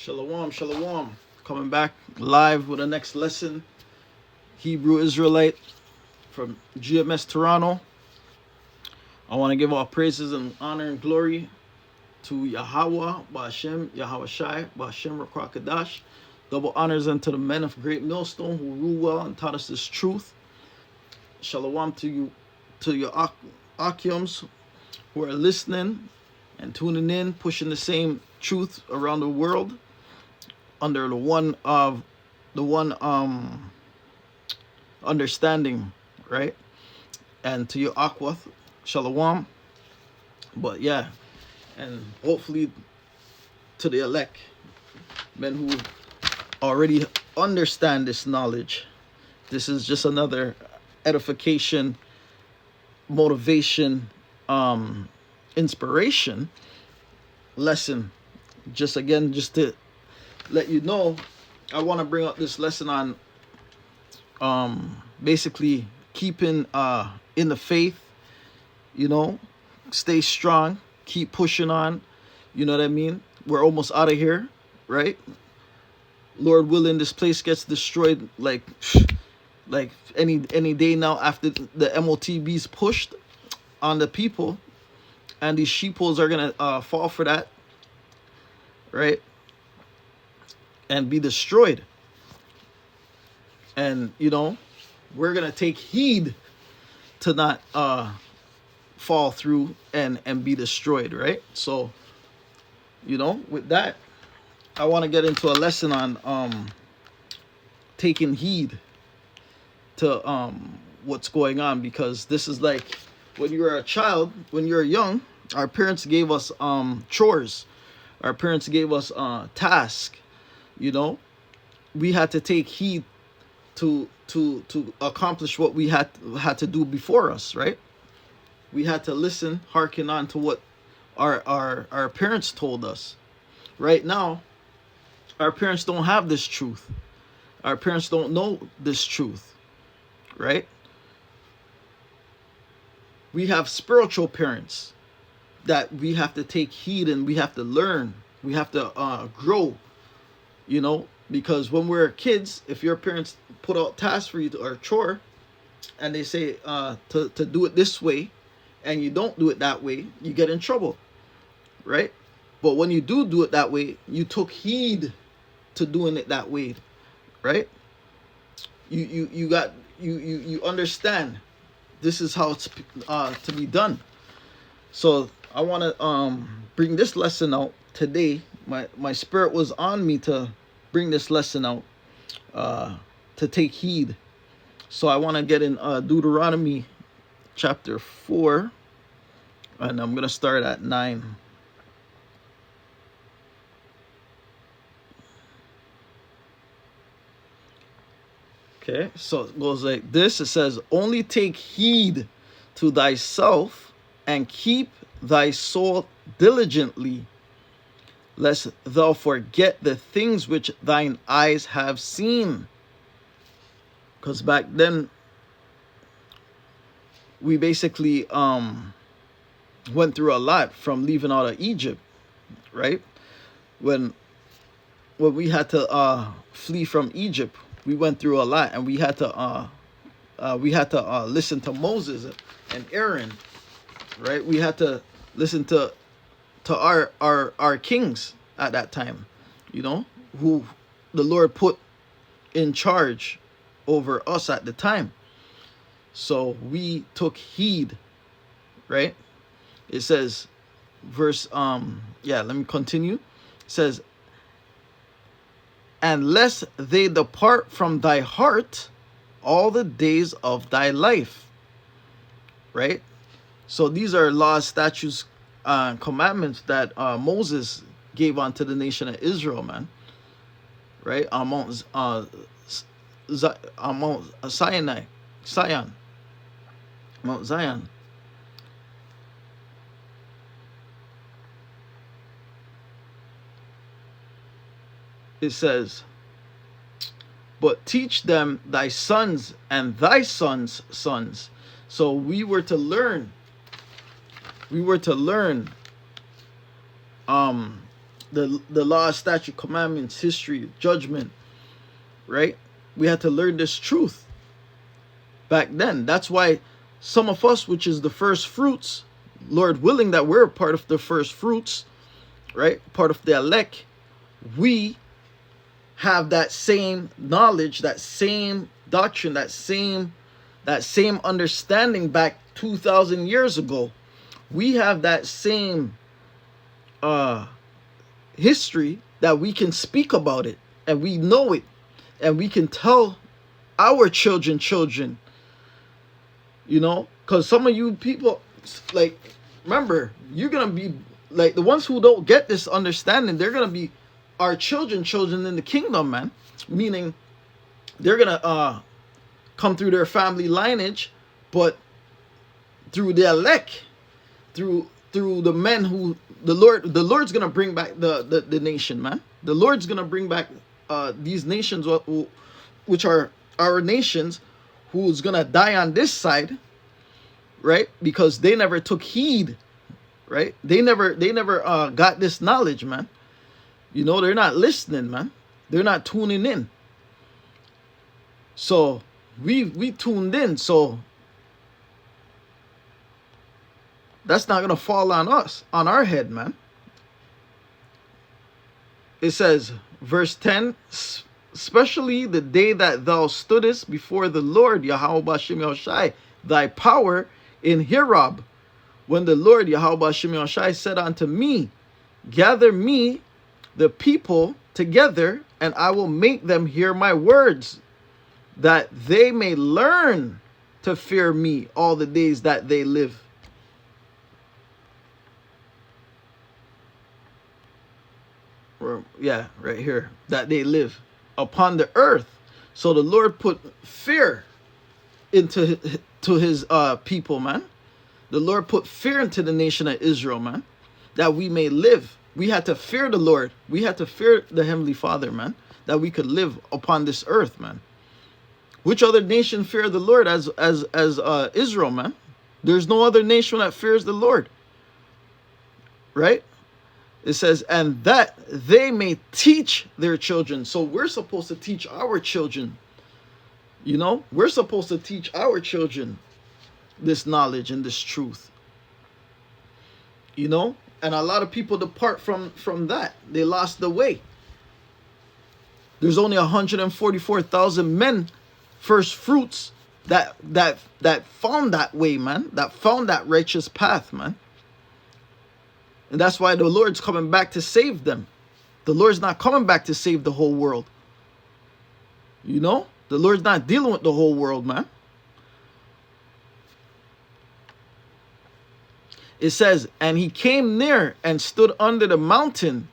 Shalom, shalom. Coming back live with the next lesson. Hebrew Israelite from GMS Toronto. I want to give all praises and honor and glory to Yahweh, Ba'ashem, Yahweh Shai, Ba'ashem Rakrakadash. Double honors unto the men of Great Millstone who rule well and taught us this truth. Shalom to you, to your Akiums who are listening and tuning in, pushing the same truth around the world under the one understanding, right? And to your Akwath, Shalom. But yeah, and hopefully to the elect, men who already understand this knowledge. This is just another edification, motivation, inspiration lesson. Just to let you know, I want to bring up this lesson on basically keeping in the faith, stay strong, keep pushing on, you know what I mean? We're almost out of here, right? Lord willing, this place gets destroyed like any day now after the MOTB's pushed on the people, and these sheepos are gonna fall for that, right? And be destroyed. And we're gonna take heed to not fall through and be destroyed, right? So with that, I want to get into a lesson on taking heed to what's going on, because this is like when you were a child, when you're young, our parents gave us chores, our parents gave us tasks. We had to take heed to accomplish what we had to do before us, right? We had to listen, hearken on to what our parents told us. Right now, our parents don't have this truth. Our parents don't know this truth, right? We have spiritual parents that we have to take heed and we have to learn. We have to grow, because when we're kids, if your parents put out tasks for you or a chore and they say to do it this way and you don't do it that way, you get in trouble, right? But when you do it that way, you took heed to doing it that way, right? You understand this is how it's to be done. So I want to bring this lesson out today. My spirit was on me to bring this lesson out, to take heed. So I want to get in Deuteronomy chapter 4, and I'm going to start at 9. Okay, so it goes like this. It says, only take heed to thyself and keep thy soul diligently, lest thou forget the things which thine eyes have seen. Because back then, we basically went through a lot from leaving out of Egypt, right? When we had to flee from Egypt, we went through a lot, and we had to listen to Moses and Aaron, right? We had to listen to our kings at that time, who the Lord put in charge over us at the time. So we took heed, right? It says, let me continue. It says, and lest they depart from thy heart all the days of thy life, right? So these are laws, statutes, commandments that Moses gave unto the nation of Israel, man, right? On Mount Zion. It says, but teach them thy sons and thy sons' sons. So we were to learn the law, statute, commandments, history, judgment, right? We had to learn this truth back then. That's why some of us, which is the first fruits, Lord willing that we're part of the first fruits, right? Part of the elect, we have that same knowledge, that same doctrine, that same understanding back 2,000 years ago. We have that same history that we can speak about it, and we know it, and we can tell our children, you know, because some of you people, like, remember, you're gonna be like the ones who don't get this understanding. They're gonna be our children in the kingdom, man. Meaning, they're gonna come through their family lineage, but through the elect, through the men who the Lord's gonna bring back the nation, man. The Lord's gonna bring back these nations which are our nations, who's gonna die on this side, right? Because they never took heed, right? They never got this knowledge, man. You know, they're not listening, man. They're not tuning in. So we tuned in, so that's not gonna fall on us, on our head, man. It says, verse 10, especially the day that thou stoodest before the Lord Yahweh B'Shem Yahushai, thy power in Hirab, when the Lord Yahweh B'Shem Yahushai said unto me, gather me the people together, and I will make them hear my words, that they may learn to fear me all the days that they live. Or, yeah, right here, that they live upon the earth. So the Lord put fear into his people, man. The Lord put fear into the nation of Israel, man, that we may live. We had to fear the Lord. We had to fear the Heavenly Father, man, that we could live upon this earth, man. Which other nation fear the Lord as Israel, man? There's no other nation that fears the Lord, right? It says, and that they may teach their children. So we're supposed to teach our children. You know, we're supposed to teach our children this knowledge and this truth. You know, and a lot of people depart from that. They lost the way. There's only 144,000 men, first fruits, that found that way, man. That found that righteous path, man. And that's why the Lord's coming back to save them. The Lord's not coming back to save the whole world. You know? The Lord's not dealing with the whole world, man. It says, and he came near and stood under the mountain.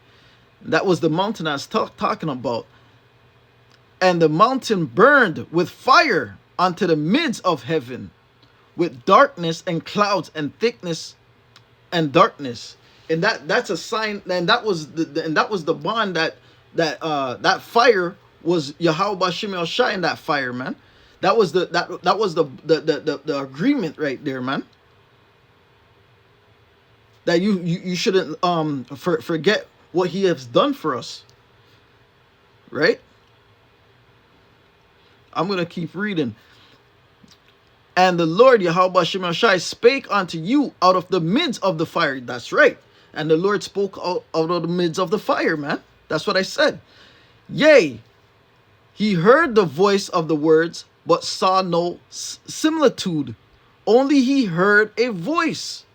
That was the mountain I was talking about. And the mountain burned with fire unto the midst of heaven, with darkness and clouds and thickness and darkness. And that's a sign, and that was the bond that fire was Yahweh B'Shem Yahushai in that fire, man. That was the agreement right there, man. That you shouldn't forget what he has done for us, right? I'm gonna keep reading. And the Lord Yahweh B'Shem Yahushai spake unto you out of the midst of the fire. That's right. And the Lord spoke out of the midst of the fire, man. That's what I said. Yea, he heard the voice of the words, but saw no similitude. Only he heard a voice.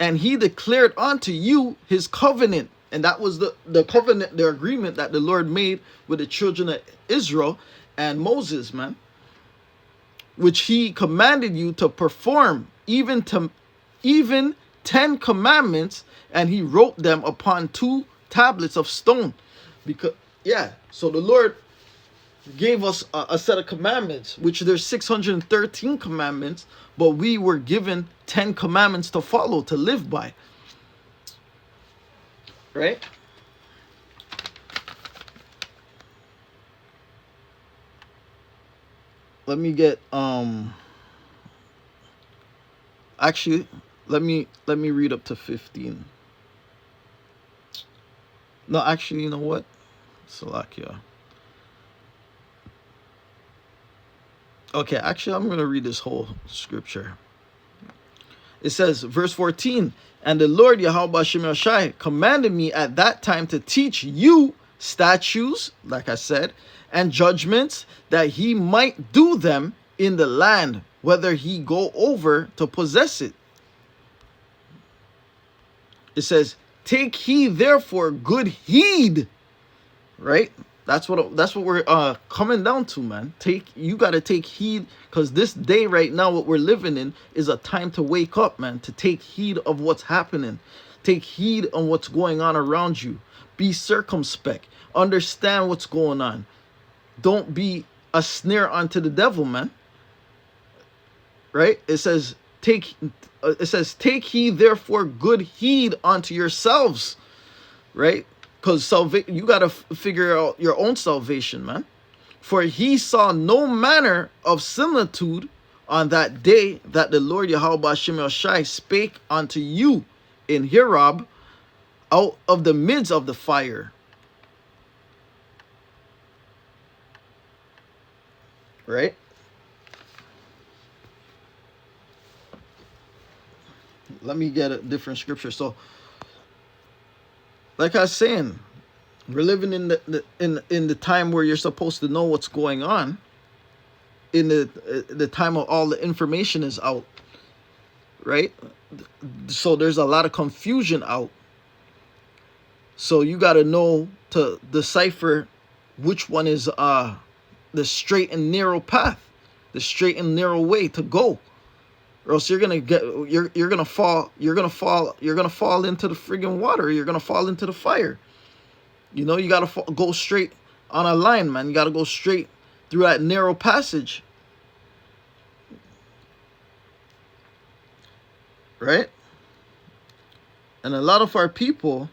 And he declared unto you his covenant. And that was the covenant, the agreement that the Lord made with the children of Israel and Moses, man. Which he commanded you to perform, even 10 commandments, and he wrote them upon 2 tablets of stone. Because, yeah, so the Lord gave us a set of commandments, which there's 613 commandments, but we were given 10 commandments to follow, to live by. Right? Let me get actually let me read up to 15. No, actually, you know what? Salakia. Okay, actually, I'm going to read this whole scripture. It says, verse 14, and the Lord Yahweh Shem Yashai commanded me at that time to teach you statutes, like I said, and judgments, that he might do them in the land, whether he go over to possess it. It says, take heed therefore, good heed, right? That's what we're coming down to, man. You got to take heed, because this day right now, what we're living in, is a time to wake up, man. To take heed of what's happening, take heed on what's going on around you. Be circumspect. Understand what's going on. Don't be a snare unto the devil, man. Right? It says take heed therefore, good heed unto yourselves, right? Because you got to figure out your own salvation, man. For he saw no manner of similitude on that day that the Lord Yahweh Shem Yashai spake unto you in Horeb out of the midst of the fire. Right? Let me get a different scripture. So, like I was saying, we're living in the time where you're supposed to know what's going on. In the time of all the information is out, right? So there's a lot of confusion out. So you got to know to decipher which one is the straight and narrow path, the straight and narrow way to go, or else you're gonna fall into the friggin' water. You're gonna fall into the fire. You know, you gotta go straight on a line, man. You gotta go straight through that narrow passage, right? And a lot of our people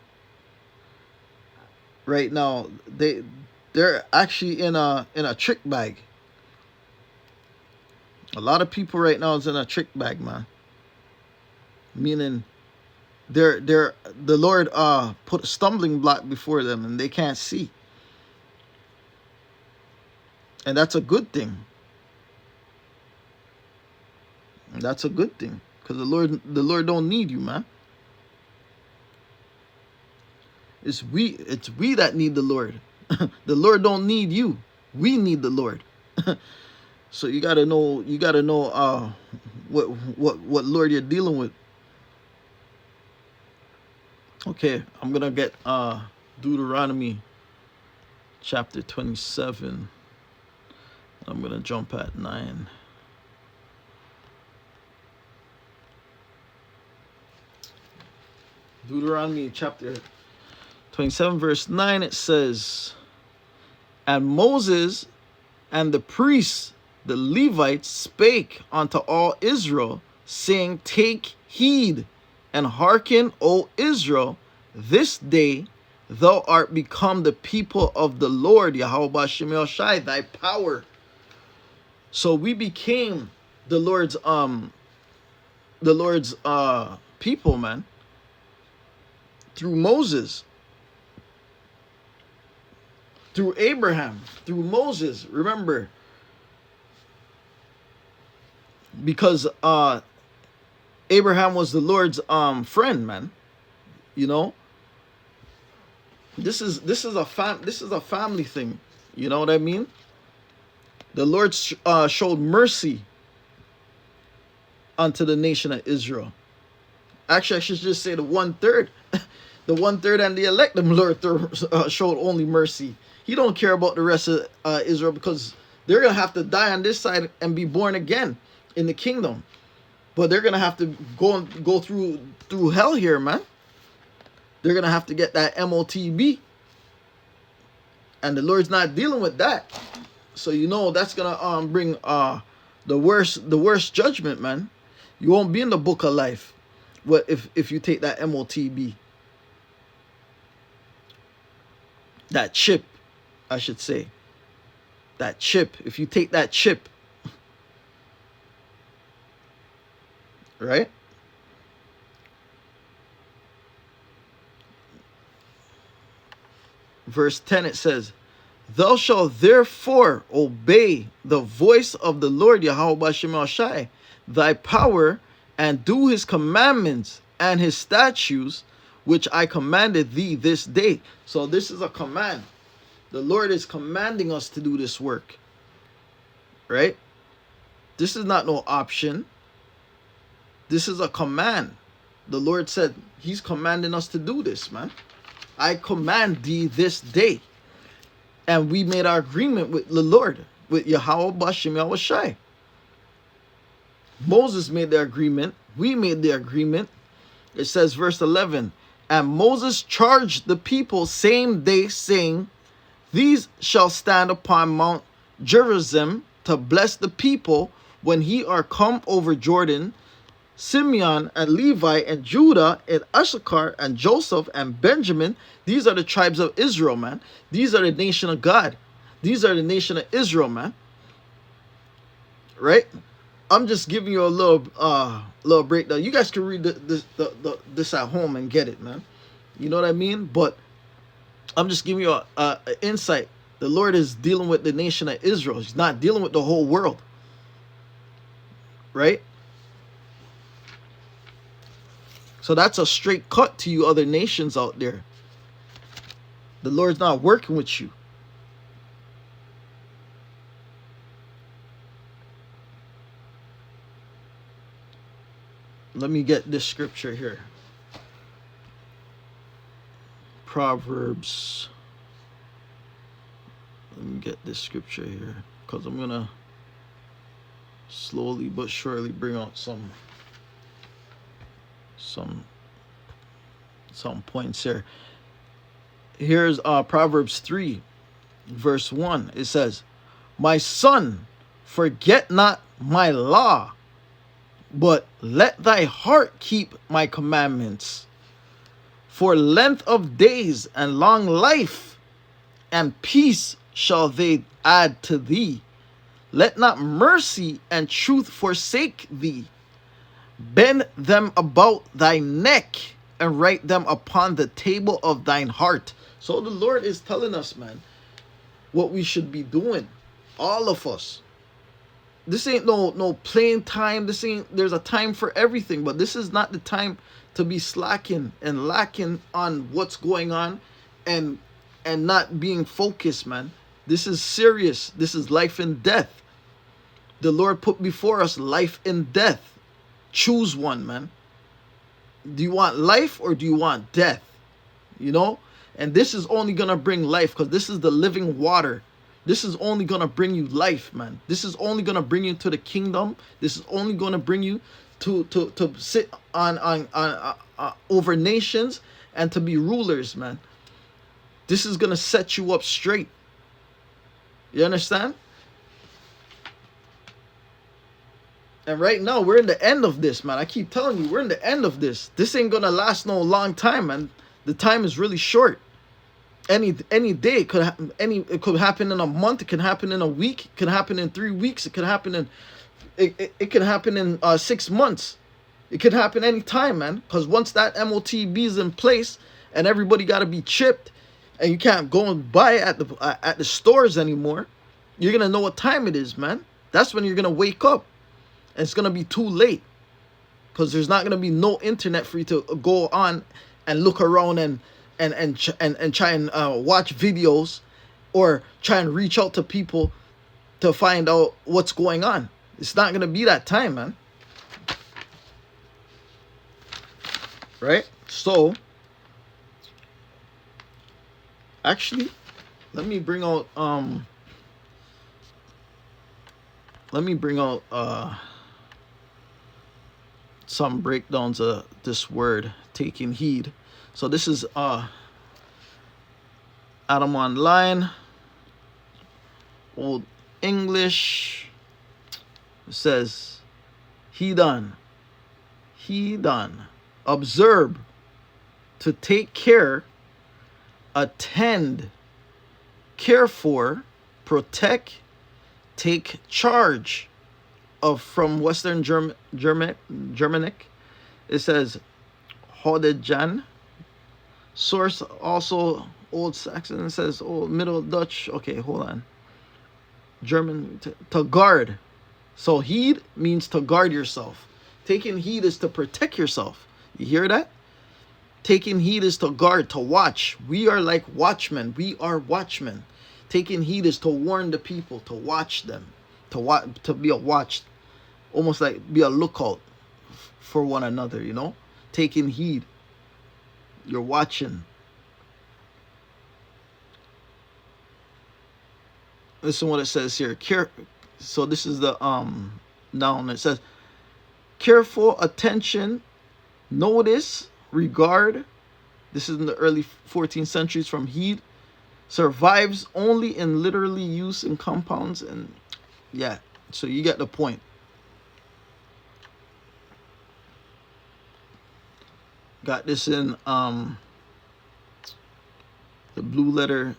right now, they're actually in a trick bag. A lot of people right now is in a trick bag, man. Meaning the Lord put a stumbling block before them and they can't see. And that's a good thing. That's a good thing. Because the Lord don't need you, man. It's we that need the Lord. The Lord don't need you. We need the Lord. So you gotta know what Lord you're dealing with. Okay, I'm gonna get Deuteronomy chapter 27. I'm gonna jump at 9. Deuteronomy chapter 27 verse 9, it says, and Moses and the priests, the Levites, spake unto all Israel, saying, take heed and hearken, O Israel, this day thou art become the people of the Lord Yahweh Shem Yashai, thy power. So we became the Lord's people, man, through Moses, through Abraham, through Moses. Remember, because Abraham was the Lord's friend, man. You know, this is a family thing. You know what I mean? The Lord showed mercy unto the nation of Israel. Actually, I should just say the 1/3. The 1/3 and the elect, the Lord showed only mercy. He don't care about the rest of Israel, because they're going to have to die on this side and be born again in the kingdom. But they're going to have to go through hell here, man. They're going to have to get that MOTB. And the Lord's not dealing with that. So you know that's going to bring the worst judgment, man. You won't be in the book of life if you take that MOTB. That chip, I should say. That chip. If you take that chip, right? verse 10, it says, thou shalt therefore obey the voice of the Lord Yahweh Bashem Shai, thy power, and do his commandments and his statutes, which I commanded thee this day. So this is a command. The Lord is commanding us to do this work, right? This is not no option. This is a command. The Lord said he's commanding us to do this, man. I command thee this day. And we made our agreement with the Lord, with Yahweh Bashem Yahweh Shai. Moses made the agreement. We made the agreement. It says, verse 11, and Moses charged the people same day, saying, these shall stand upon Mount Gerizim to bless the people when he are come over Jordan. Simeon and Levi and Judah and Issachar and Joseph and Benjamin. These are the tribes of Israel, man. These are the nation of God. These are the nation of Israel, man. Right? I'm just giving you a little breakdown. You guys can read this at home and get it, man. You know what I mean? But I'm just giving you a insight. The Lord is dealing with the nation of Israel. He's not dealing with the whole world. Right? So that's a straight cut to you other nations out there. The Lord's not working with you. Let me get this scripture here. Proverbs. Let me get this scripture here, because I'm going to slowly but surely bring out some points here. Here's Proverbs 3 verse 1. It says, my son, forget not my law, but let thy heart keep my commandments. For length of days and long life and peace shall they add to thee. Let not mercy and truth forsake thee. Bend them about thy neck and write them upon the table of thine heart. So the Lord is telling us, man, what we should be doing. All of us. This ain't no playing time. There's a time for everything, but this is not the time to be slacking and lacking on what's going on and not being focused, man. This is serious. This is life and death. The Lord put before us life and death. Choose one, man. Do you want life or do you want death? You know? And this is only going to bring life, because this is the living water. This is only going to bring you life, man. This is only going to bring you to the kingdom. This is only going to bring you to sit on over nations and to be rulers, man. This is going to set you up straight. You understand? And right now, we're in the end of this, man. I keep telling you, we're in the end of this. This ain't going to last no long time, man. The time is really short. Any day it could happen. It could happen in a month. It can happen in a week. It can happen in 3 weeks. It could happen in it can happen in 6 months. It could happen anytime, man. Because once that MOTB is in place and everybody got to be chipped, and you can't go and buy it at the stores anymore, you're gonna know what time it is, man. That's when you're gonna wake up. And it's gonna be too late, because there's not gonna be no internet for you to go on and look around and try and watch videos or try and reach out to people to find out what's going on. It's not gonna be that time, man. Right? So actually, let me bring out some breakdowns of this word, taking heed. So this is Adam Online, Old English. It says, heed on, observe, to take care, attend, care for, protect, take charge of. From Western Germanic, it says Hodejan. Source also Old Saxon, it says, oh, Middle Dutch. Okay, hold on. German, to guard. So heed means to guard yourself. Taking heed is to protect yourself. You hear that? Taking heed is to guard, to watch. We are like watchmen. We are watchmen. Taking heed is to warn the people, to watch them, to be a watch, almost like be a lookout for one another, you know? Taking heed. You're watching. Listen what it says here. So this is the noun. It says careful attention, notice, regard. This is in the early 14th centuries from heed. Survives only in literally use in compounds, and yeah, so you get the point. Got this in the Blue Letter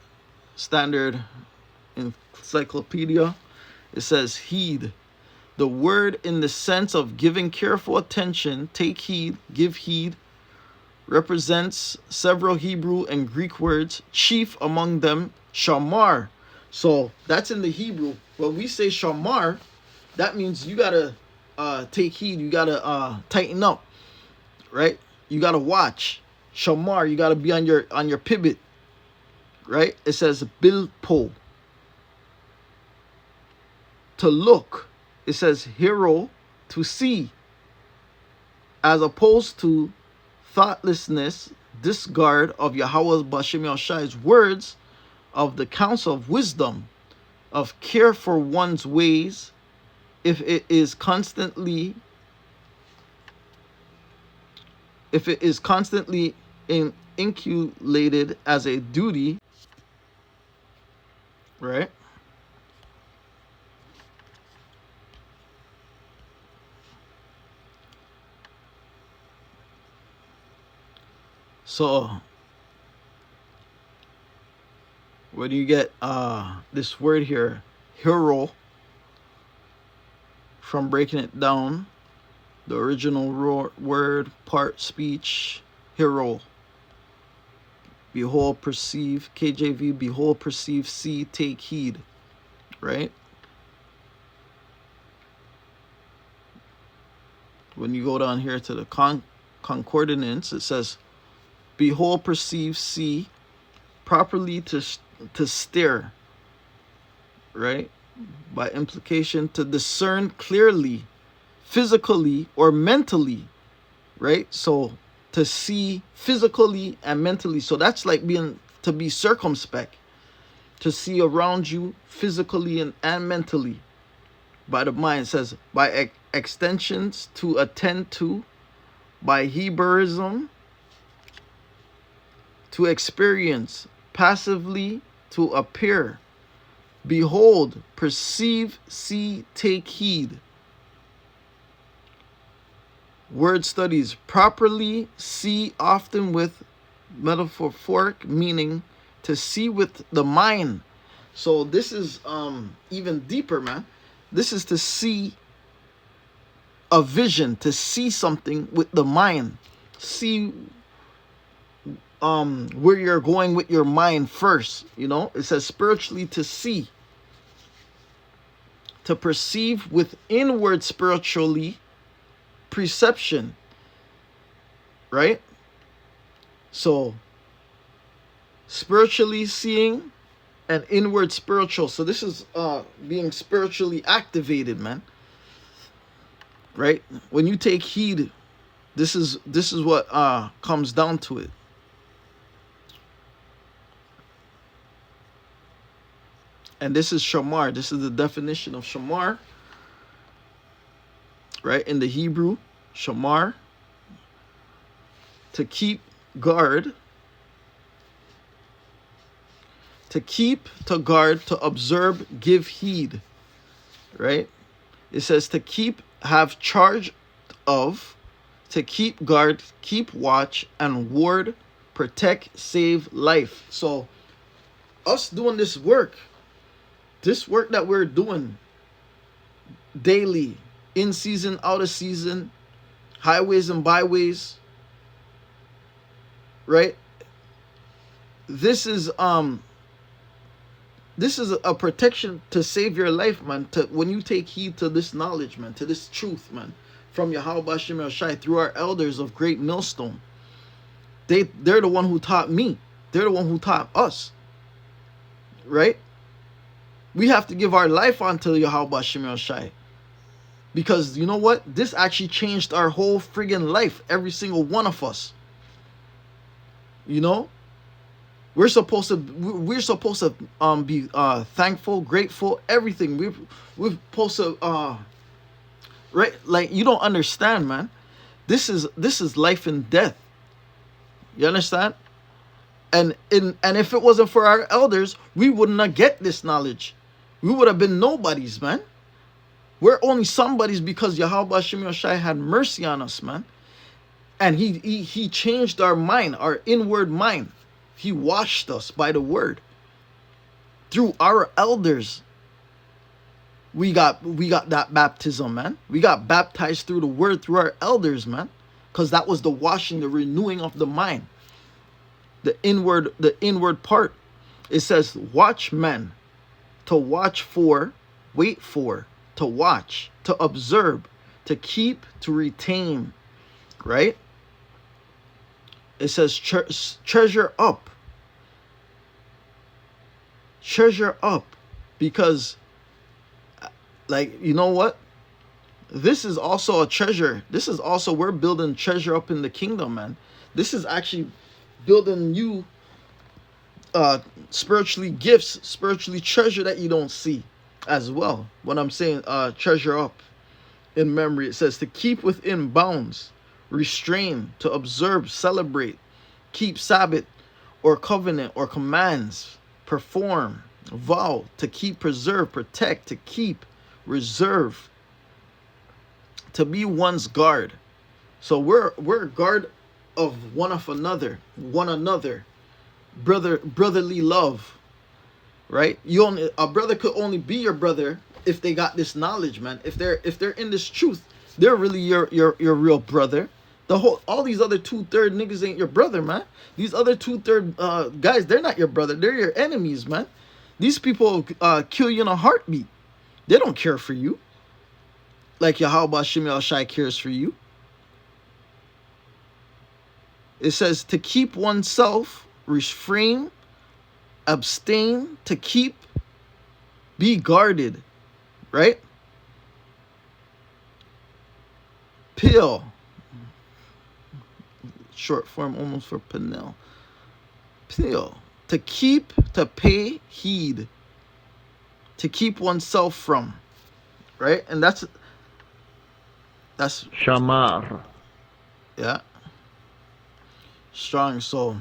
Standard Encyclopedia. It says heed. The word in the sense of giving careful attention, take heed, give heed, represents several Hebrew and Greek words, chief among them shamar. So that's in the Hebrew. When we say shamar, that means you gotta take heed, you gotta tighten up, right? You gotta watch. Shamar, you gotta be on your pivot, right? It says bilpo. To look, it says hero, to see, as opposed to thoughtlessness, discard of Yahweh Bashem Yahshai's words of the counsel of wisdom, of care for one's ways, if it is constantly inculcated as a duty, right? So when you get this word here, hero, from breaking it down, the original word, part, speech, hero. Behold, perceive, KJV, behold, perceive, see, take heed, right? When you go down here to the concordance, it says, behold, perceive, see, properly to stare, right? By implication, to discern clearly, physically or mentally, right? So to see physically and mentally. So that's like to be circumspect, to see around you physically and mentally. By the mind, it says, by extensions, to attend to, by Hebraism, to experience, passively, to appear. Behold, perceive, see, take heed. Word studies, properly see, often with metaphoric meaning, to see with the mind. So this is even deeper, man. This is to see a vision, to see something with the mind. See where you're going with your mind first, you know? It says spiritually to see. To perceive with inward spiritually, perception, right? So spiritually seeing and inward spiritual. So this is being spiritually activated, man. Right? When you take heed, this is what comes down to it. And this is shamar. This is the definition of shamar. Right? In the Hebrew, shamar, to keep guard, to keep, to guard, to observe, give heed, right? It says to keep, have charge of, to keep guard, keep watch, and ward, protect, save life. So us doing this work that we're doing daily, in season, out of season, highways and byways, right? this is a protection to save your life, man. To when you take heed to this knowledge, man, to this truth, man, from Yahweh Bashem Shai through our elders of Great Millstone. They're the one who taught me. They're the one who taught us. Right? We have to give our life onto Yahweh Bashem Shai. Because you know what? This actually changed our whole friggin' life. Every single one of us. You know? We're supposed to be thankful, grateful, everything. We're supposed to right? Like, you don't understand, man. This is life and death. You understand? And if it wasn't for our elders, we would not get this knowledge. We would have been nobodies, man. We're only somebodies because Yahweh Shemi Shai had mercy on us, man. And he changed our mind, our inward mind. He washed us by the word. Through our elders, we got that baptism, man. We got baptized through the word, through our elders, man. Because that was the washing, the renewing of the mind. The inward part. It says, watch men. To watch for, wait for, to watch, to observe, to keep, to retain. Right? It says treasure up. Treasure up. Because, like, you know what? This is also a treasure. This is also, we're building treasure up in the kingdom, man. This is actually building you spiritually gifts, spiritually treasure that you don't see as well. When I'm saying treasure up in memory, it says to keep within bounds, restrain, to observe, celebrate, keep Sabbath or covenant or commands, perform, vow, to keep, preserve, protect, to keep, reserve, to be one's guard. So we're a guard of one another, brotherly love, right? A brother could only be your brother if they got this knowledge, man. If they're in this truth, they're really your real brother. All these other 2/3 niggas ain't your brother, man. These other 2/3 guys, they're not your brother. They're your enemies, man. These people kill you in a heartbeat. They don't care for you like Yahweh Shemi Shai cares for you. It says to keep oneself, refrain, abstain, to keep, be guarded, right? Pil, short form almost for Penel. Pil, to keep, to pay heed, to keep oneself from, right? And that's Shamar. Yeah. Strong. So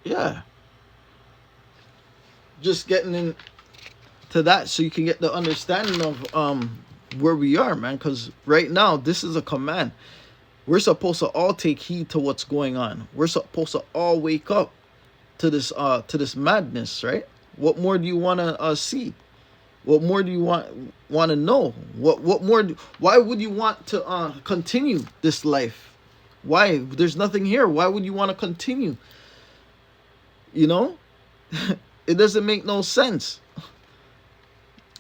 yeah, just getting into that so you can get the understanding of where we are, man. Because right now this is a command. We're supposed to all take heed to what's going on. We're supposed to all wake up to this madness, right? What more do you want to see? What more do you want to know? What more? Why would you want to continue this life? Why? There's nothing here. Why would you want to continue? You know, it doesn't make no sense.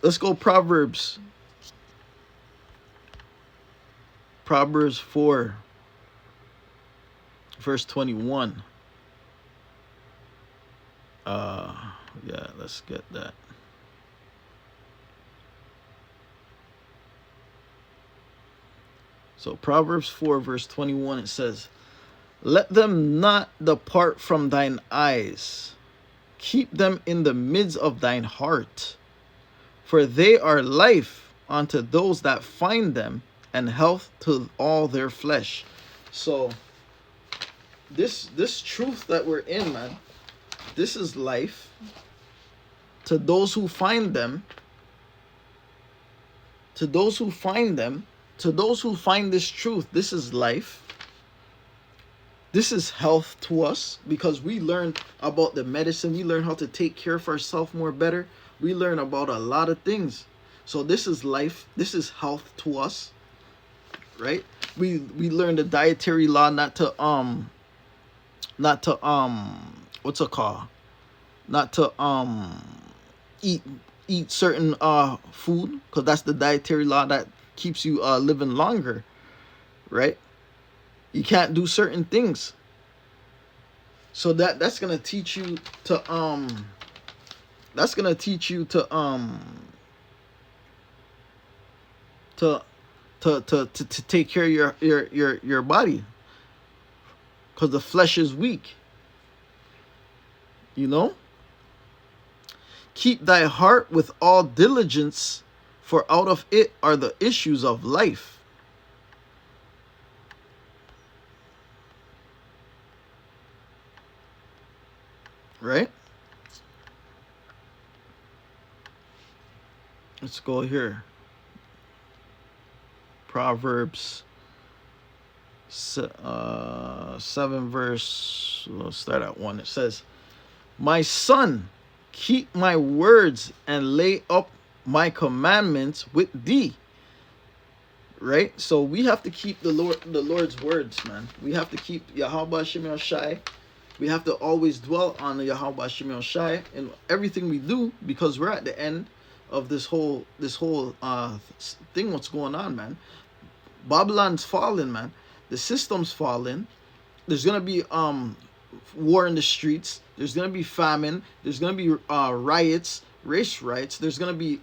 Let's go Proverbs. Proverbs 4, verse 21. Yeah, let's get that. So Proverbs 4, verse 21, it says, let them not depart from thine eyes. Keep them in the midst of thine heart. For they are life unto those that find them, and health to all their flesh. So this truth that we're in, man, this is life to those who find them. To those who find them. To those who find this truth, this is life. This is health to us because we learn about the medicine. We learn how to take care of ourselves more better. We learn about a lot of things. So this is life. This is health to us, right? We learn the dietary law not not to what's it called? Not to eat certain food, because that's the dietary law that keeps you living longer, right? You can't do certain things. So that's gonna teach you to to take care of your body, because the flesh is weak. You know? Keep thy heart with all diligence, for out of it are the issues of life. Right? Let's go here. Proverbs 7 verse, we'll start at 1. It says, my son, keep my words and lay up my commandments with thee. Right? So we have to keep the Lord's words, man. We have to keep Yahweh Shem Shai. We have to always dwell on the Yahweh Shem Shai in everything we do, because we're at the end of this whole thing. What's going on, man? Babylon's falling, man. The system's falling. There's gonna be war in the streets. There's gonna be famine. There's gonna be riots, race riots. There's gonna be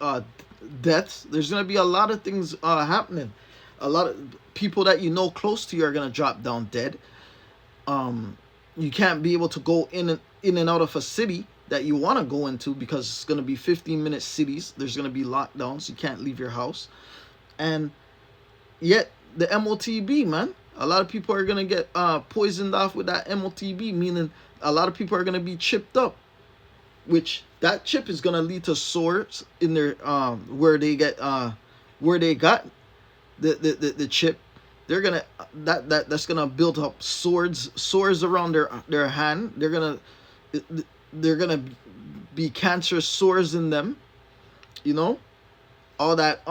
deaths. There's gonna be a lot of things happening. A lot of people that you know close to you are gonna drop down dead. You can't be able to go in and out of a city that you want to go into, because it's gonna be 15-minute cities. There's gonna be lockdowns. You can't leave your house, and yet the MOTB, man. A lot of people are gonna get poisoned off with that MOTB, meaning a lot of people are gonna be chipped up, which that chip is gonna lead to sores in their where they got the chip. They're gonna that's gonna build up sores around their hand. They're gonna be cancerous sores in them. You know, all that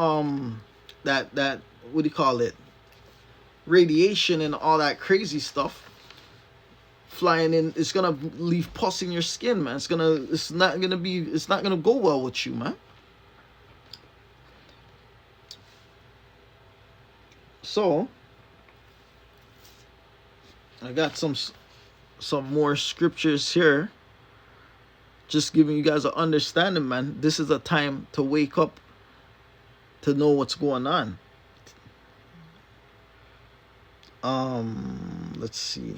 that what do you call it? Radiation and all that crazy stuff flying in. It's gonna leave pus in your skin, man. It's not gonna go well with you, man. So I got some more scriptures here, just giving you guys an understanding, man. This is a time to wake up, to know what's going on. Let's see.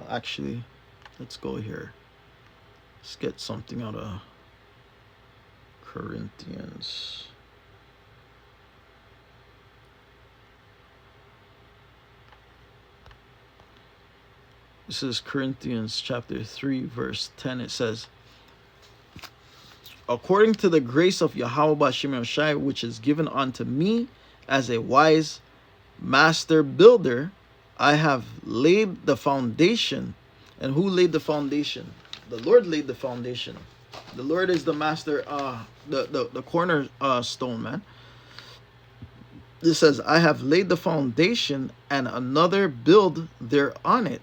Actually, let's go here. Let's get something out of Corinthians. This is Corinthians chapter 3, verse 10. It says, according to the grace of Yahweh B'Shem Shai, which is given unto me as a wise master builder, I have laid the foundation. And who laid the foundation? The Lord laid the foundation. The Lord is the master, the cornerstone, man. It says, I have laid the foundation, and another build there on it.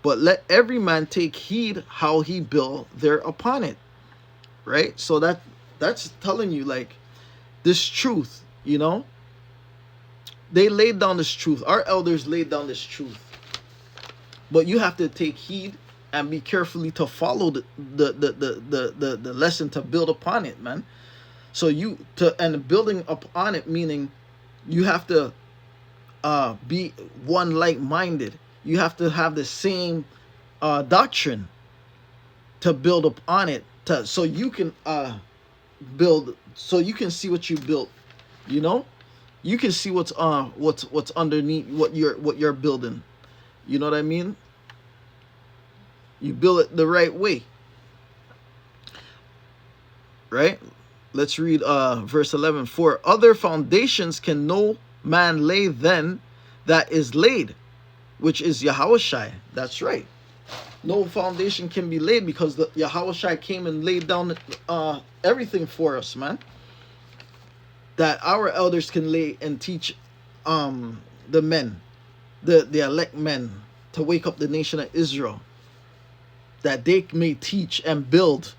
But let every man take heed how he build there upon it. Right? So that's telling you, like, this truth, you know. They laid down this truth. Our elders laid down this truth. But you have to take heed and be carefully to follow the lesson, to build upon it, man. So and building upon it, meaning you have to be one like-minded. You have to have the same doctrine to build upon it, so you can build, so you can see what you built. You know, you can see what's underneath what you're building. You know what I mean? You build it the right way. Right? Let's read verse 11. For other foundations can no man lay than that is laid, which is Yahushai. That's right. no foundation can be laid, because the Yahweh Shai came and laid down everything for us, man. That our elders can lay and teach the men, the elect men, to wake up the nation of Israel, that they may teach and build.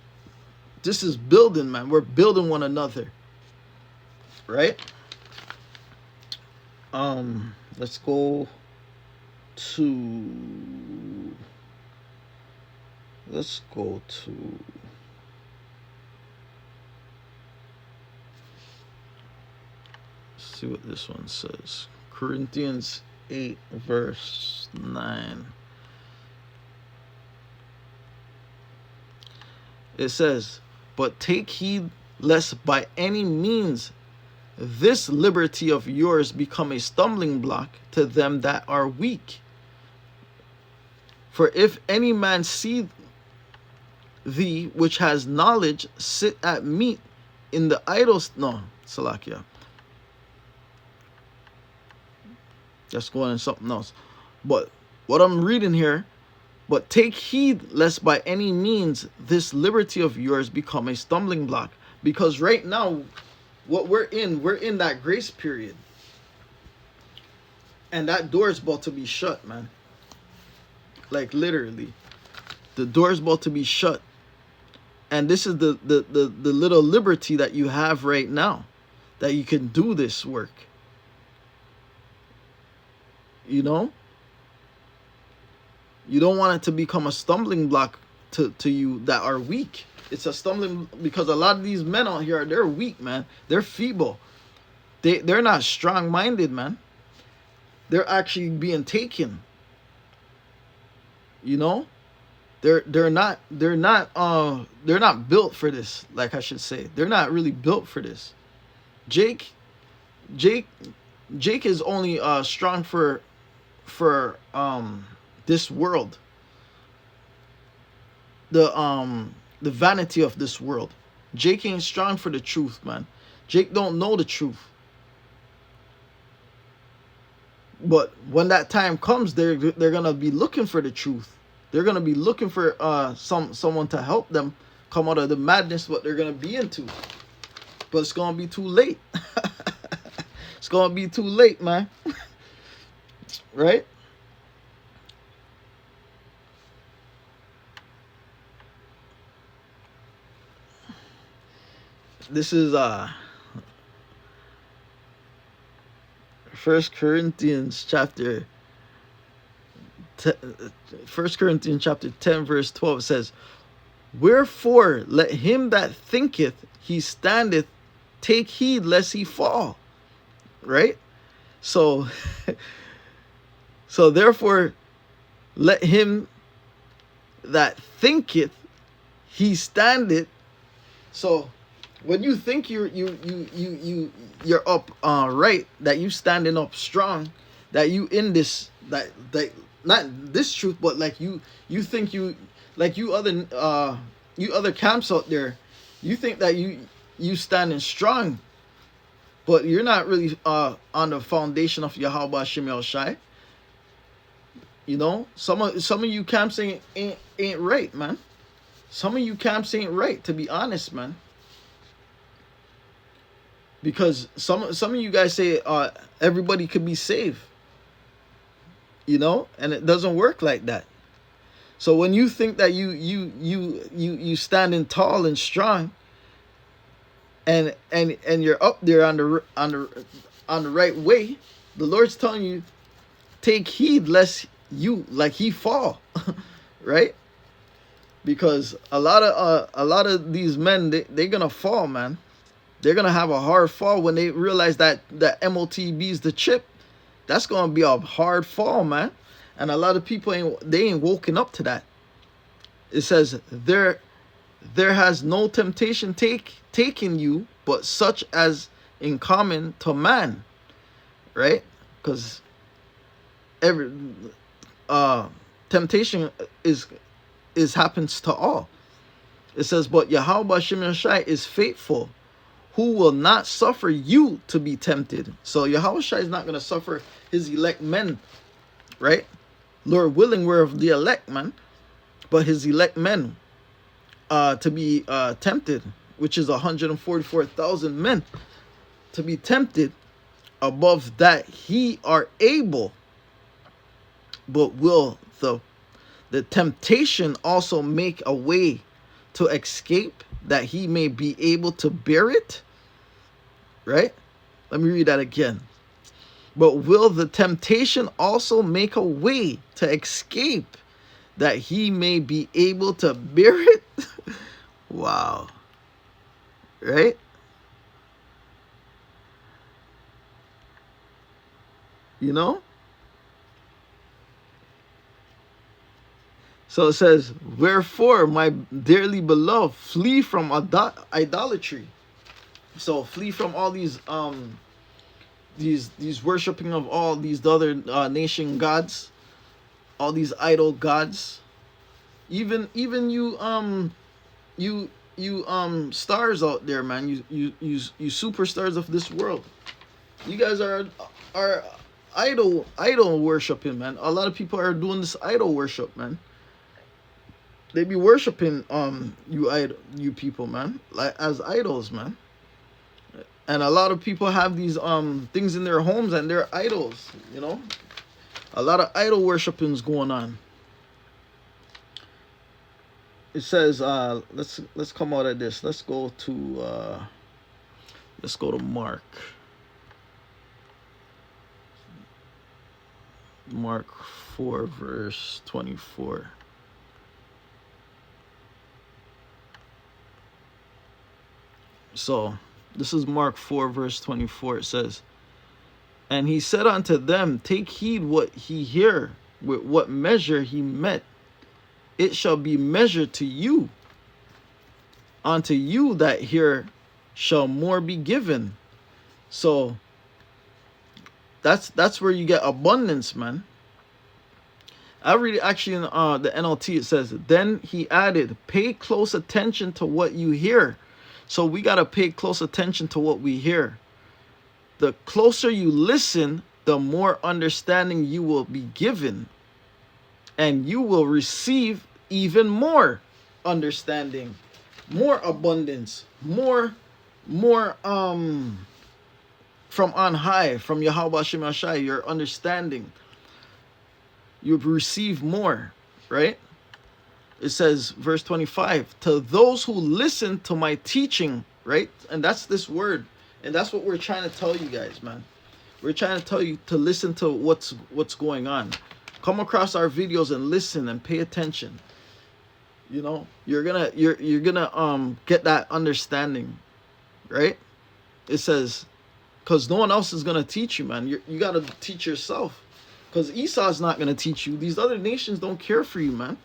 This is building, man. We're building one another, right? Let's go to let's see what this one says. Corinthians 8 verse 9. It says, "But take heed lest by any means this liberty of yours become a stumbling block to them that are weak. For if any man see thee which has knowledge sit at meat in the idols," no, Salakia. That's going on something else. But what I'm reading here, "But take heed lest by any means this liberty of yours become a stumbling block." Because right now, what we're in that grace period. And that door is about to be shut, man. Like literally. The door is about to be shut. And this is the little liberty that you have right now, that you can do this work. You know? You don't want it to become a stumbling block to you that are weak. It's a stumbling, because a lot of these men out here, they're weak, man. They're feeble. They're not strong-minded, man. They're actually being taken. You know? They're not built for this, like I should say. They're not really built for this. Jake is only strong for this world. The vanity of this world. Jake ain't strong for the truth, man. Jake don't know the truth. But when that time comes, they're gonna be looking for the truth. They're gonna be looking for someone to help them come out of the madness what they're gonna be into. But it's gonna be too late. It's gonna be too late, man. Right? This is 1 Corinthians chapter 10 verse 12 says, "Wherefore let him that thinketh he standeth take heed lest he fall." Right? So therefore let him that thinketh he standeth. So when you think you're up right, that you standing up strong, that you in this, that not this truth, but like you think you, like you other camps out there, you think that you standing strong, but you're not really on the foundation of Yahweh Shem El Shai. You know, some of you camps ain't right, man. Some of you camps ain't right, to be honest, man. Because some of you guys say everybody could be saved, you know, and it doesn't work like that. So when you think that you standing tall and strong, and you're up there on the right way, the Lord's telling you, take heed lest you like he fall, right? Because a lot of these men, they're gonna fall, man. They're going to have a hard fall when they realize that MOTB is the chip. That's going to be a hard fall, man. And a lot of people ain't woken up to that. It says, there has no temptation taken you, but such as in common to man. Right? Because every temptation is happens to all. It says, but Yahweh Shem Shai is faithful, who will not suffer you to be tempted. So Yahweh Shai is not going to suffer his elect men, right? Lord willing, we're of the elect, man. but his elect men to be tempted, which is 144,000 men to be tempted above that he are able, but will the temptation also make a way to escape, that he may be able to bear it? Right? Let me read that again. But will the temptation also make a way to escape, that he may be able to bear it? Wow. Right? You know? So it says, wherefore, my dearly beloved, flee from idolatry. So flee from all these worshiping of all these other nation gods, all these idol gods. Even you stars out there, man. You superstars of this world. You guys are idol worshiping, man. A lot of people are doing this idol worship, man. They be worshiping you people, man, like as idols, man. And a lot of people have these things in their homes and they're idols, you know. A lot of idol worshiping's going on. It says let's come out of this. Let's go to Mark. Mark 4 verse 24. So this is Mark 4 verse 24. It says, and he said unto them, take heed what he hear, with what measure he met, it shall be measured to you. Unto you that hear shall more be given. So that's where you get abundance, man. I read it actually in the NLT. It says, then he added, pay close attention to what you hear. So we got to pay close attention to what we hear. The closer you listen, the more understanding you will be given. And you will receive even more understanding, more abundance, more from on high, from Yahweh Shem Yashai, your understanding. You receive more, right? It says, verse 25, to those who listen to my teaching, right? And that's this word. And that's what we're trying to tell you guys, man. We're trying to tell you to listen to what's going on. Come across our videos and listen and pay attention. You know, you're gonna get that understanding, right? It says, because no one else is gonna teach you, man. You gotta teach yourself. Because Esau's not gonna teach you. These other nations don't care for you, man.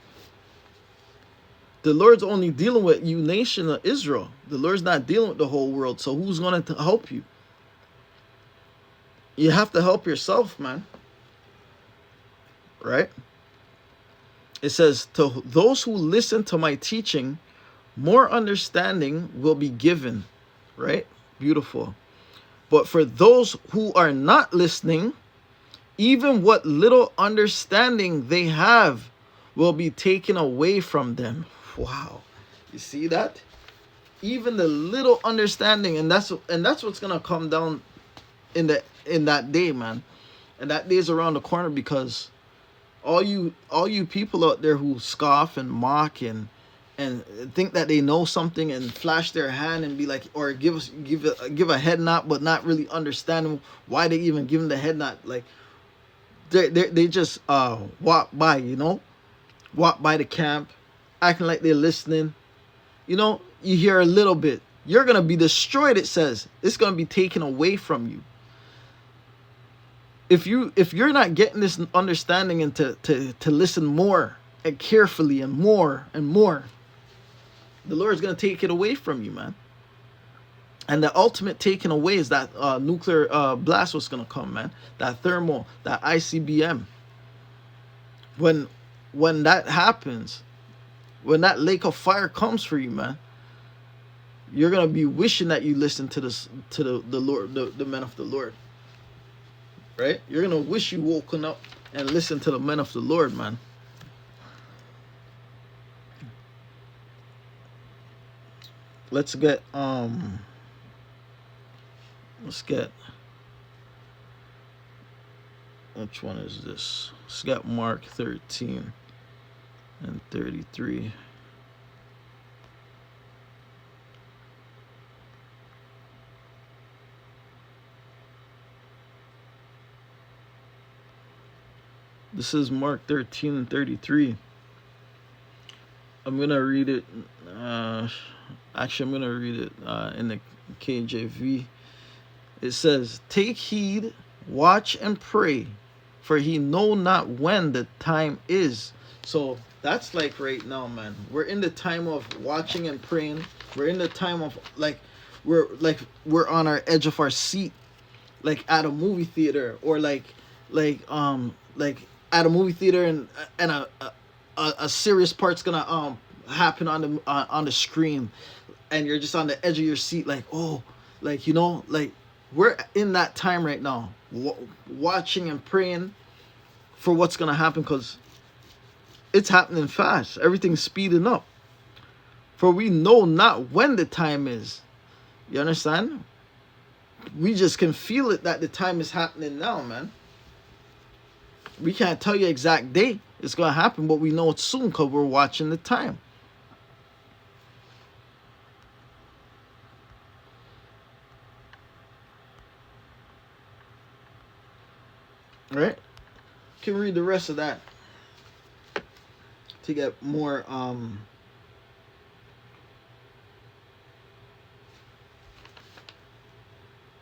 The Lord's only dealing with you, nation of Israel. The Lord's not dealing with the whole world. So who's going to help you? You have to help yourself, man. Right? It says, to those who listen to my teaching, more understanding will be given. Right? Beautiful. But for those who are not listening, even what little understanding they have will be taken away from them. Wow. You see that? Even the little understanding, and that's what's gonna come down in that day, man. And that day is around the corner, because all you people out there who scoff and mock and think that they know something and flash their hand and be like, or give a head nod, but not really understanding why they even give them the head nod. Like they just walk by, you know, walk by the camp, acting like they're listening. You know, you hear a little bit, you're gonna be destroyed. It says it's gonna be taken away from you. If you're not getting this understanding and to listen more and carefully and more, the Lord's gonna take it away from you, man. And the ultimate taken away is that nuclear blast was gonna come, man. That thermal, that ICBM. When that happens, when that lake of fire comes for you, man, you're gonna be wishing that you listened to the Lord, the men of the Lord. Right? You're gonna wish you woken up and listened to the men of the Lord, man. let's get let's get, which one is this? Let's get Mark 13 and 33. This is Mark 13 and 33. I'm going to read it. Actually, I'm going to read it in the KJV. It says, "Take heed, watch and pray, for he know not when the time is." So that's like right now, man. We're in the time of watching and praying. We're in the time of we're on our edge of our seat, like at a movie theater, or like at a movie theater, and a serious part's gonna happen on the screen, and you're just on the edge of your seat, like, oh, like, you know, like we're in that time right now, watching and praying for what's gonna happen, because it's happening fast. Everything's speeding up. For we know not when the time is. You understand? We just can feel it that the time is happening now, man. We can't tell you exact date it's gonna happen, but we know it's soon because we're watching the time. All right? Can read the rest of that to get more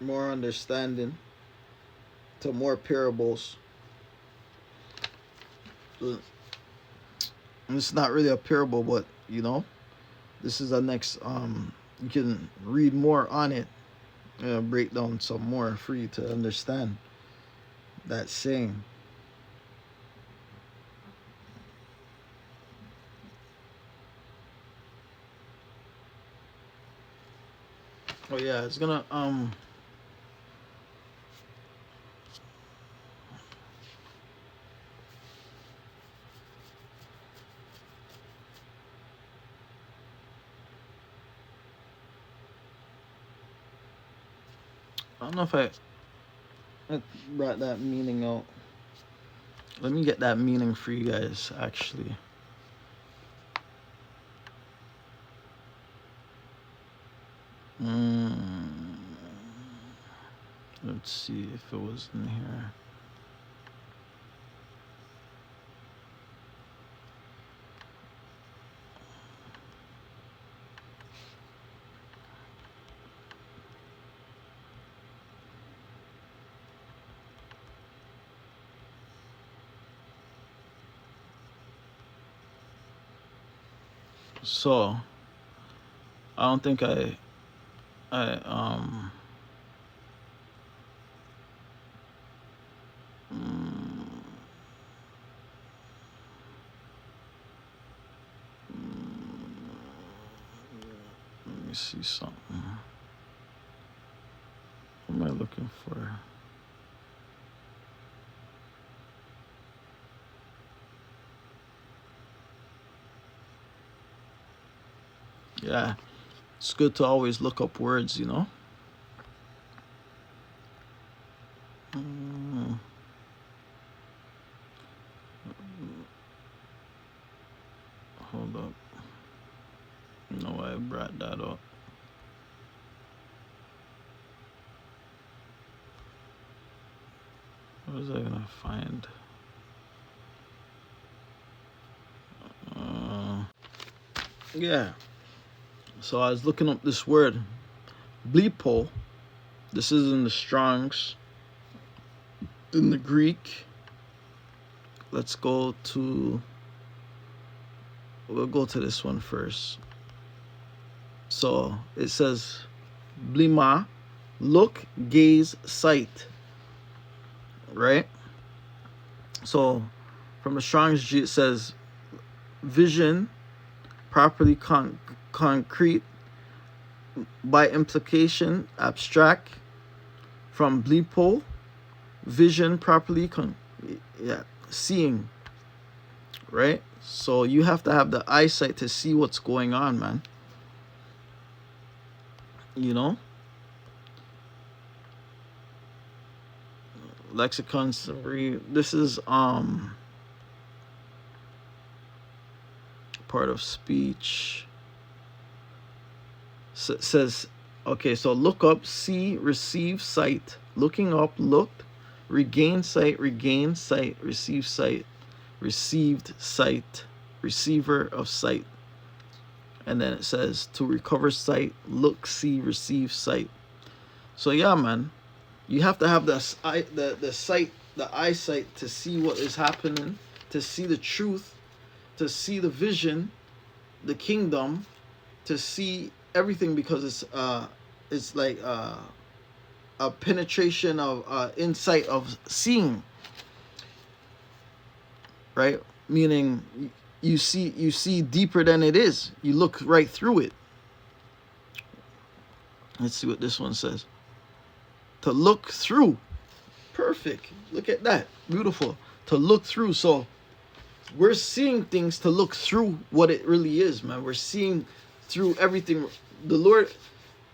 more understanding, to more parables. It's not really a parable, but you know, this is the next you can read more on it, break down some more for you to understand that saying. Oh yeah, it's gonna I don't know if I brought that meaning out. Let me get that meaning for you guys, actually. Let's see if it was in here. So I don't think I let me see something. What am I looking for? Yeah, it's good to always look up words, you know. Hold up. No, I brought that up. What was I gonna find? Yeah. So I was looking up this word, blepo. This is in the Strong's. In the Greek, let's go to. We'll go to this one first. So it says, blima, look, gaze, sight. Right? So from the Strong's G, it says, vision, properly concrete, by implication, abstract. From blepo, vision, properly seeing. Right? So you have to have the eyesight to see what's going on, man. You know, lexicon summary. This is part of speech. Says, okay, so look up, see, receive, sight. Looking up, looked, regain sight, receive sight, received sight, receiver of sight. And then it says to recover sight, look, see, receive sight. So yeah, man, you have to have the sight, the eyesight to see what is happening, to see the truth, to see the vision, the kingdom, to see everything, because it's like a penetration of insight of seeing, right? Meaning you see deeper than it is. You look right through it. Let's see what this one says. To look through. Perfect. Look at that. Beautiful. To look through. So we're seeing things to look through what it really is, man. We're seeing through everything. The Lord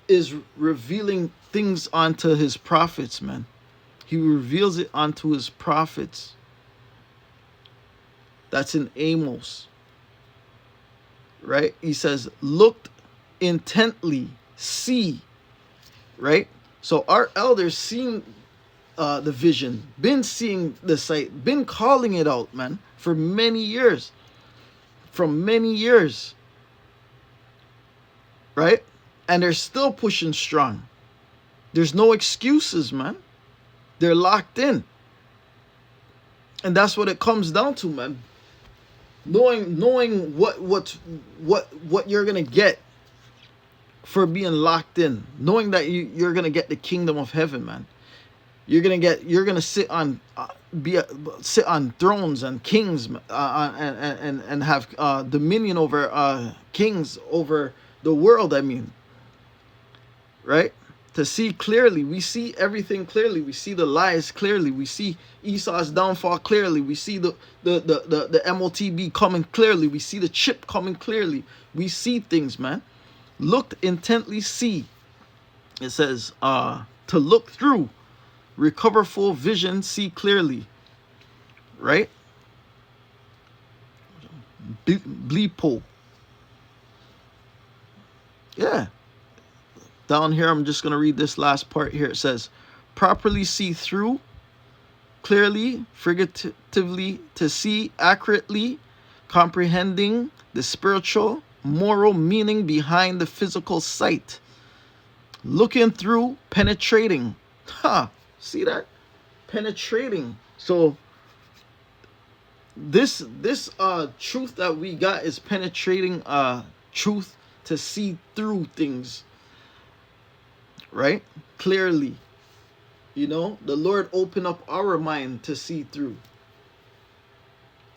is revealing things onto his prophets, man. He reveals it onto his prophets. That's in Amos, right? He says, looked intently, see, right? So our elders seen the vision, been seeing the sight, been calling it out, man, for many years. From many years, right? And they're still pushing strong. There's no excuses, man. They're locked in. And that's what it comes down to, man. Knowing what you're gonna get for being locked in. Knowing that you're gonna get the kingdom of heaven, man. You're gonna sit on sit on thrones and kings, and have dominion over kings over the world. I mean, right? To see clearly, we see everything clearly. We see the lies clearly. We see Esau's downfall clearly. We see the MOTB coming clearly. We see the chip coming clearly. We see things, man. Looked intently, see. It says to look through, recover full vision, see clearly, right? Bleepo. Yeah. Down here, I'm just going to read this last part here. It says, properly see through, clearly, figuratively, to see accurately, comprehending the spiritual, moral meaning behind the physical sight. Looking through, penetrating. See that? Penetrating. So this truth that we got is penetrating truth to see through things, right? Clearly. You know, the Lord opened up our mind to see through,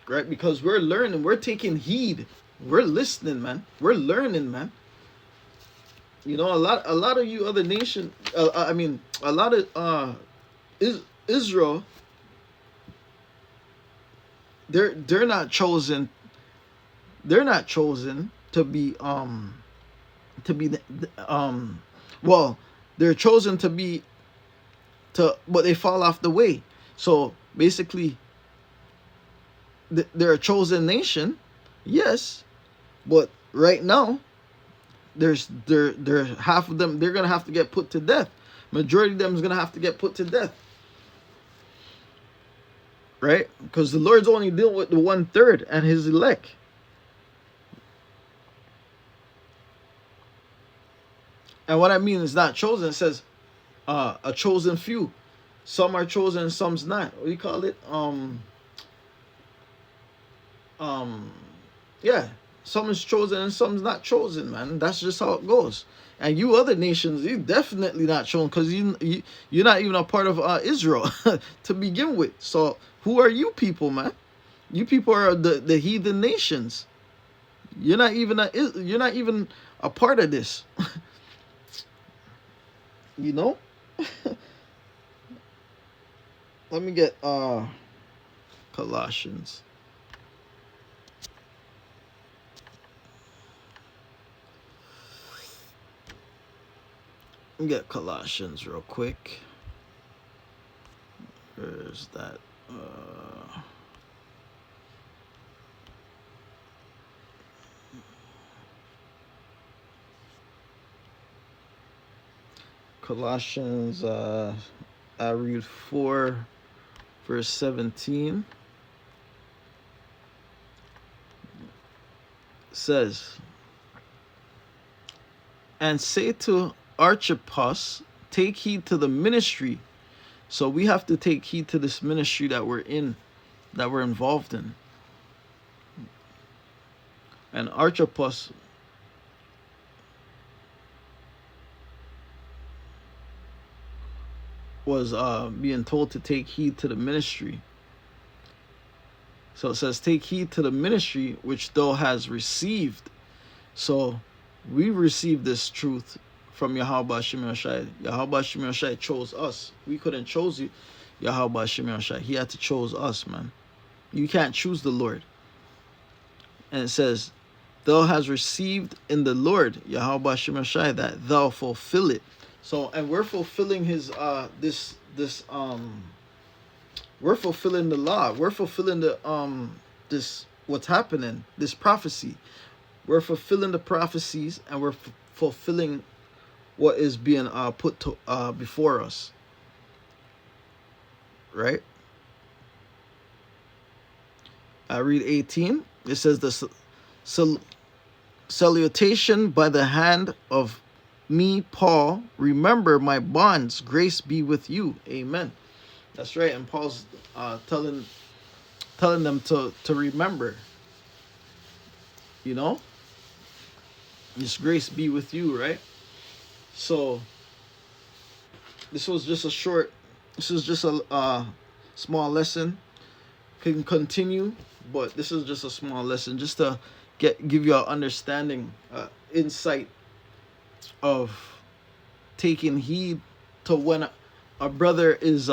right? Because we're learning, we're taking heed, we're listening, man, we're learning, man. You know, a lot of you other nation, I mean, a lot of Israel, they're not chosen. They're not chosen to be well, they're chosen but they fall off the way. So basically, they're a chosen nation, yes, but right now, there half of them, they're gonna have to get put to death. Majority of them is gonna have to get put to death, right? Because the Lord's only dealing with the 1/3 and his elect. And what I mean is not chosen. It says a chosen few. Some are chosen, some's not. What do you call it? Yeah. Some is chosen and some's not chosen, man. That's just how it goes. And you other nations, you definitely not chosen, because you're not even a part of Israel to begin with. So who are you people, man? You people are the heathen nations. You're not even a part of this. You know? Let me get Colossians. Get Colossians real quick. Where's that? Colossians, I read 4, verse 17. Says, and say to Archippus, take heed to the ministry. So we have to take heed to this ministry that we're in, that we're involved in. And Archippus was being told to take heed to the ministry. So it says, take heed to the ministry which thou hast received. So we received this truth from Yahweh Hashem Yoshai. Yahweh Hashem Yoshai chose us. We couldn't choose you, Yahweh Hashem Yoshai. He had to choose us, man. You can't choose the Lord. And it says, thou hast received in the Lord, Yahweh Hashem Yoshai, that thou fulfill it. So, and we're fulfilling his we're fulfilling the law. We're fulfilling the this what's happening, this prophecy. We're fulfilling the prophecies, and we're fulfilling what is being put to before us. Right? I read 18. It says the salutation by the hand of me, Paul. Remember my bonds. Grace be with you. Amen. That's right. And Paul's telling them to remember. You know? This grace be with you, right? So this was just a small lesson. Can continue, but this is just a small lesson just to give you an understanding, insight of taking heed to when a brother is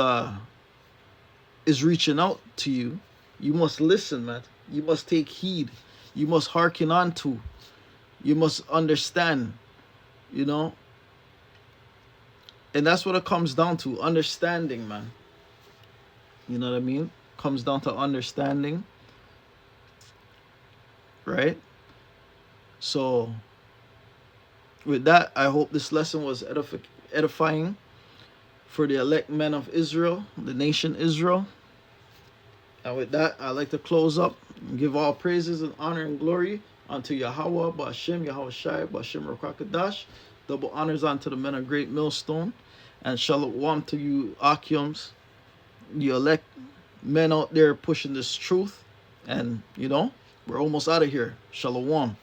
reaching out to you. You must listen, man. You must take heed. You must hearken on to. You must understand, you know. And that's what it comes down to, understanding, man. You know what I mean? Comes down to understanding, right? So with that, I hope this lesson was edifying for the elect men of Israel, the nation Israel. And with that, I'd like to close up and give all praises and honor and glory unto Yahweh, Ba'ashem, Yahweh Shai, Ba'ashem Rakakadash. Double honors unto the men of Great Millstone. And shalom to you, Akiums, you elect men out there pushing this truth. And, you know, we're almost out of here. Shalom.